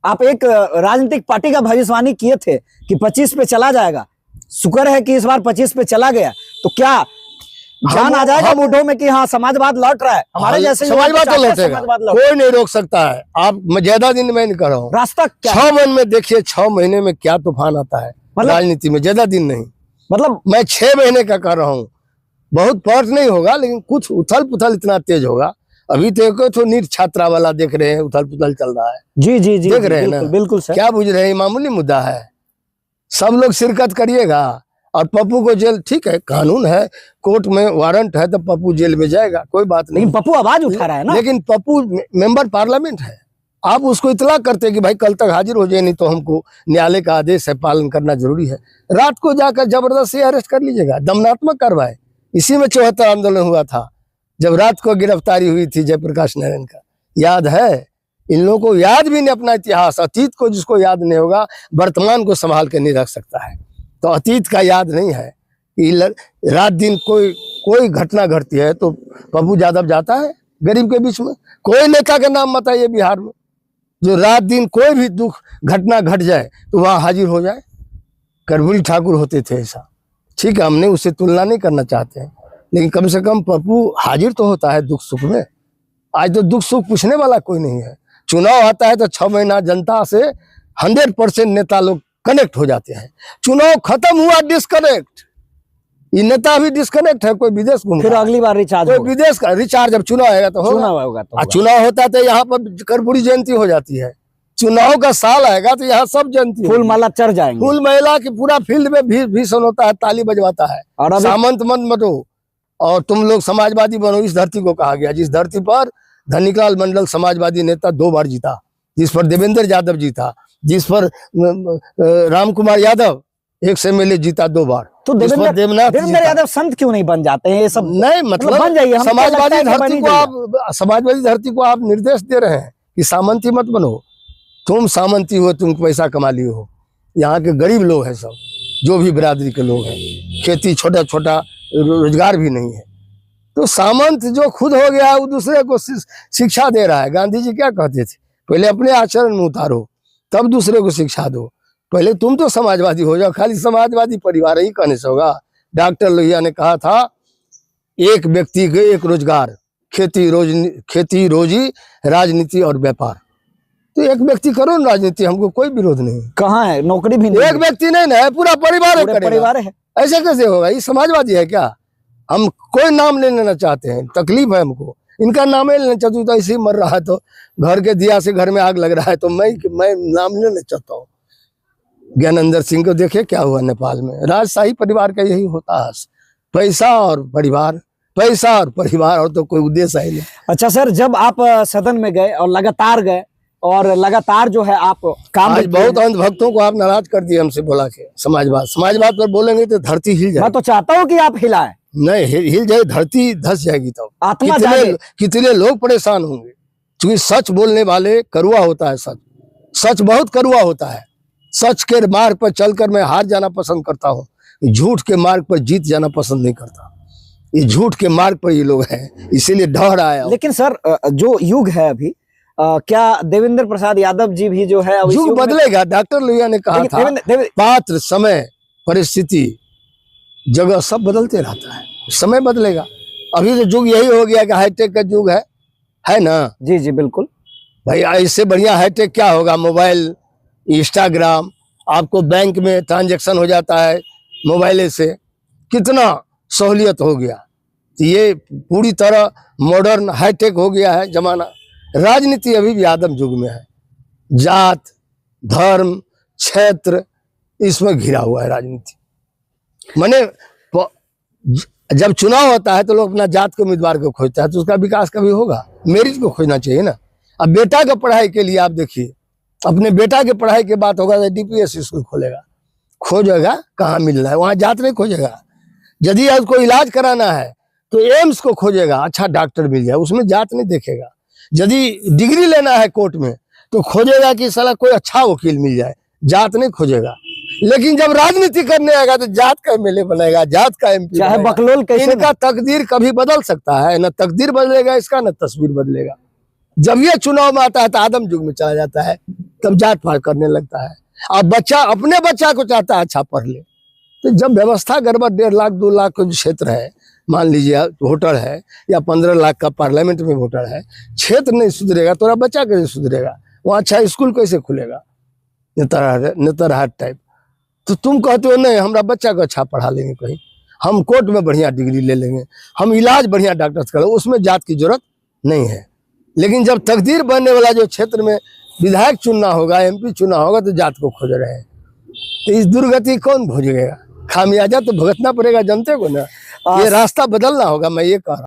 आप एक राजनीतिक पार्टी का भविष्यवाणी किए थे कि 25 पे चला जाएगा। शुक्र है कि इस बार 25 पे चला गया। तो क्या जान आ जाएगा मुठों में कि हाँ समाजवाद लौट रहा है? हमारे जैसे समाजवाद तो लौटेगा, कोई नहीं रोक सकता है। आप ज्यादा दिन में नहीं कर रहा हूँ, रास्ता क्या 6 महीने में देखिए, 6 महीने में क्या तूफान आता है राजनीति में, ज्यादा दिन नहीं। मतलब मैं 6 महीने का कर रहा हूँ, बहुत फर्क नहीं होगा, लेकिन कुछ उथल पुथल इतना तेज होगा। अभी तो नीट छात्रा वाला देख रहे हैं, उथल पुथल चल रहा है। जी जी जी देख रहे हैं ना, बिल्कुल सर। क्या बुझ रहे हैं? मामूली मुद्दा है, सब लोग शिरकत करिएगा। और पप्पू को जेल, ठीक है, कानून है, कोर्ट में वारंट है तो पप्पू जेल में जाएगा, कोई बात नहीं। लेकिन पप्पू आवाज उठा रहा है ना। लेकिन पप्पू मेंबर पार्लियामेंट है, आप उसको इतला करते कि भाई कल तक हाजिर हो जाए, नहीं तो हमको न्यायालय का आदेश है, पालन करना जरूरी है। रात को जाकर जबरदस्ती अरेस्ट कर लीजिएगा, दमनात्मक कार्रवाई। इसी में 74 आंदोलन हुआ था, जब रात को गिरफ्तारी हुई थी जयप्रकाश नारायण का, याद है? इन लोगों को याद भी नहीं अपना इतिहास। अतीत को जिसको याद नहीं होगा, वर्तमान को संभाल के नहीं रख सकता है। तो अतीत का याद नहीं है कि रात दिन कोई घटना घटती है तो पप्पू यादव जाता है गरीब के बीच में। कोई नेता का नाम बताइए बिहार में जो रात दिन कोई भी दुख घटना घट जाए तो वहां हाजिर हो जाए। कर्पूरी ठाकुर होते थे ऐसा, ठीक है, हमने उससे तुलना नहीं करना चाहते हैं, लेकिन कम से कम पप्पू हाजिर तो होता है दुख सुख में। आज तो दुख सुख पूछने वाला कोई नहीं है। चुनाव आता है तो 6 महीना जनता से 100% नेता लोग कनेक्ट हो जाते हैं। चुनाव खत्म हुआ, डिस्कनेक्ट। ये नेता भी डिस्कनेक्ट है, कोई विदेश घूम, फिर अगली बार रिचार्ज, कोई विदेश का रिचार्ज। जब चुनाव आएगा तो होगा चुनाव होता है तो यहाँ पर कर्पूरी जयंती हो जाती है। चुनाव का साल आएगा तो यहाँ सब जयंती, फूल माला चढ़ जाएंगे। फूल महिला की पूरा फील्ड में भीषण होता है, ताली बजवाता है। और सामंत मत बनो और तुम लोग समाजवादी बनो, इस धरती को कहा गया, जिस धरती पर धनीलाल मंडल समाजवादी नेता 2 बार जीता, जिस पर देवेंद्र यादव जीता, जिस पर राम कुमार यादव 1 MLA जीता 2 बार। तो देवेंद्र यादव संत क्यों नहीं बन जाते हैं? ये सब नहीं, मतलब बन जाइए। समाजवादी धरती को आप निर्देश दे रहे हैं कि सामंती मत बनो। तुम सामंती हो, तुम पैसा कमा लिए हो। यहाँ के गरीब लोग हैं सब, जो भी बिरादरी के लोग हैं, खेती छोटा छोटा रोजगार भी नहीं है। तो सामंत जो खुद हो गया वो दूसरे को शिक्षा दे रहा है। गांधी जी क्या कहते थे? पहले अपने आचरण में उतारो, तब दूसरे को शिक्षा दो। पहले तुम तो समाजवादी हो जाओ। खाली समाजवादी परिवार ही कहने से होगा। डॉक्टर लोहिया ने कहा था, एक व्यक्ति के एक रोजगार, खेती रोजी राजनीति और व्यापार। तो एक व्यक्ति करो ना राजनीति, हमको कोई विरोध नहीं। कहाँ है? नौकरी भी नहीं, एक व्यक्ति नहीं ना है, पूरा परिवार है। ऐसे कैसे होगा? ये समाजवादी है क्या? हम कोई नाम नहीं लेना चाहते हैं, तकलीफ है हमको, इनका नाम ही लेना चाहता हूँ। तो ऐसे ही मर रहा है, तो घर के दिया से घर में आग लग रहा है, तो मैं नाम लेना चाहता हूँ। ज्ञानेंद्र सिंह को देखे क्या हुआ नेपाल में। राजशाही परिवार का यही होता है, पैसा और परिवार, पैसा और परिवार, और तो कोई उद्देश्य है नहीं। अच्छा सर, जब आप सदन में गए और लगातार गए और लगातार जो है आप काम, आज बहुत अंधभक्तों को आप नाराज कर दिए हमसे बोला के समाजवाद पर बोलेंगे तो धरती हिल जाए। मैं तो चाहता हूँ कि आप हिलाएं। नहीं, हिल जाए, धरती धस जाएगी। तब आत्मा कितने लोग परेशान होंगे, क्योंकि सच बोलने वाले कड़वा होता है। सच बहुत कड़वा होता है। सच के मार्ग पर चलकर मैं हार जाना पसंद करता हूँ, झूठ के मार्ग पर जीत जाना पसंद नहीं करता। ये झूठ के मार्ग पर ये लोग हैं, इसीलिए ढह रहा है। लेकिन सर, जो युग है अभी, क्या देवेंद्र प्रसाद यादव जी भी जो है युग बदलेगा? डॉक्टर लोहिया ने कहा था, पात्र, समय, परिस्थिति, जगह सब बदलते रहता है, समय बदलेगा। अभी तो युग यही हो गया कि हाईटेक का युग है ना? जी जी बिल्कुल भाई, इससे बढ़िया हाईटेक क्या होगा? मोबाइल, इंस्टाग्राम, आपको बैंक में ट्रांजैक्शन हो जाता है मोबाइल से, कितना सहूलियत हो गया। तो ये पूरी तरह मॉडर्न हाईटेक हो गया है जमाना। राजनीति अभी भी आदम युग में है। जात, धर्म, क्षेत्र, इसमें घिरा हुआ है राजनीति। माने जब चुनाव होता है तो लोग अपना जात के उम्मीदवार को खोजता है, तो उसका विकास कभी होगा? मेरिट को खोजना चाहिए ना। अब बेटा का पढ़ाई के लिए आप देखिए, अपने बेटा के पढ़ाई के बात होगा तो DPS स्कूल खोजेगा, कहाँ मिल रहा है? वहाँ जात नहीं खोजेगा। यदि उसको इलाज कराना है तो एम्स को खोजेगा, अच्छा डॉक्टर मिल जाए, उसमें जात नहीं देखेगा। यदि डिग्री लेना है कोर्ट में तो खोजेगा कि साला कोई अच्छा वकील मिल जाए, जात नहीं खोजेगा। लेकिन जब राजनीति करने आएगा तो जात का MLA बनेगा, जात का MP, चाहे बकलोल कैसे। इनका तकदीर कभी बदल सकता है? न तकदीर बदलेगा इसका, न तस्वीर बदलेगा। जब ये चुनाव में आता है तो आदम युग में चला जाता है, तब जात पात करने लगता है। अब बच्चा अपने बच्चा को चाहता है अच्छा पढ़ ले, तो जब व्यवस्था गड़बड़ 1.5 लाख 2 लाख का जो क्षेत्र है, मान लीजिए वोटर है, या 15 लाख का पार्लियामेंट में वोटर है, क्षेत्र नहीं सुधरेगा तो बच्चा कैसे सुधरेगा? वहाँ अच्छा स्कूल कैसे खुलेगा? नेतरहाट टाइप। तो तुम कहते हो नहीं हमारा बच्चा को अच्छा पढ़ा लेंगे, कहीं हम कोर्ट में बढ़िया डिग्री ले लेंगे, हम इलाज बढ़िया डॉक्टर से करेंगे, उसमें जात की जरूरत नहीं है। लेकिन जब तकदीर बनने वाला जो क्षेत्र में विधायक चुनना होगा, MP चुनना होगा, तो जात को खोज रहे हैं। तो इस दुर्गति कौन भोगेगा? खामियाजा तो भुगतना पड़ेगा जनता को ना। ये रास्ता बदलना होगा, मैं ये कह रहा हूँ।